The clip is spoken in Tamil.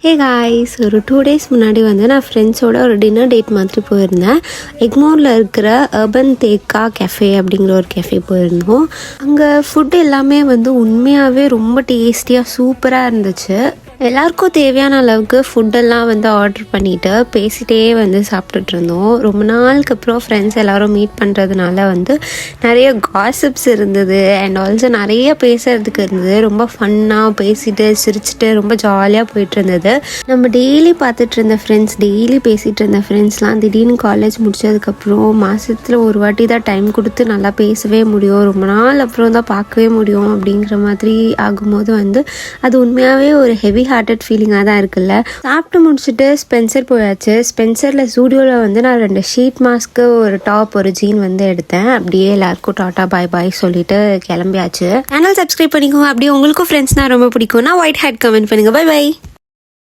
ஹே காய்ஸ், ஒரு 2 days முன்னாடி நான் ஃப்ரெண்ட்ஸோட ஒரு டின்னர் டேட் மாதிரி போயிருந்தேன். எக்மோரில் இருக்கிற அர்பன் தேக்கா கெஃபே அப்படிங்கிற ஒரு கெஃபே போயிருந்தோம். அங்கே ஃபுட் எல்லாமே உண்மையாகவே ரொம்ப டேஸ்டியாக சூப்பராக இருந்துச்சு. எல்லாருக்கும் தேவையான அளவுக்கு ஃபுட்டெல்லாம் ஆர்டர் பண்ணிவிட்டு பேசிகிட்டே சாப்பிட்டுட்டு இருந்தோம். ரொம்ப நாளுக்கு அப்புறம் ஃப்ரெண்ட்ஸ் எல்லோரும் மீட் பண்ணுறதுனால நிறைய காசிப்ஸ் இருந்தது. அண்ட் ஆல்சோ நிறைய பேசுகிறதுக்கு இருந்தது. ரொம்ப ஃபன்னாக பேசிட்டு சிரிச்சுட்டு ரொம்ப ஜாலியாக போயிட்டு இருந்தது. நம்ம டெய்லி பார்த்துட்டு இருந்த ஃப்ரெண்ட்ஸ், டெய்லி பேசிகிட்டு இருந்த ஃப்ரெண்ட்ஸ்லாம் திடீர்னு காலேஜ் முடித்ததுக்கப்புறம் மாதத்தில் ஒரு வாட்டி தான் டைம் கொடுத்து நல்லா பேசவே முடியும், ரொம்ப நாள் அப்புறம் தான் பார்க்கவே முடியும் அப்படிங்கிற மாதிரி ஆகும்போது அது உண்மையாகவே ஒரு ஹெவி ஹார்ட்டட் ஃபீலிங்காக தான் இருக்குல்ல. சாப்பிட்டு முடிச்சுட்டு ஸ்பென்சர் போயாச்சு. ஸ்பென்சரில் ஸ்டூடியோவில் நான் 2 ஷீட் மாஸ்க்கு, ஒரு டாப், ஒரு ஜீன் எடுத்தேன். அப்படியே எல்லாருக்கும் டாட்டா பாய் பாய் சொல்லிட்டு கிளம்பியாச்சு. சேனல் சப்ஸ்கிரைப் பண்ணிக்கோங்க. அப்படியே உங்களுக்கும் ஃப்ரெண்ட்ஸ்னால் ரொம்ப பிடிக்கும்னா ஒயிட் ஹேட் கமெண்ட் பண்ணுங்கள். Bye by.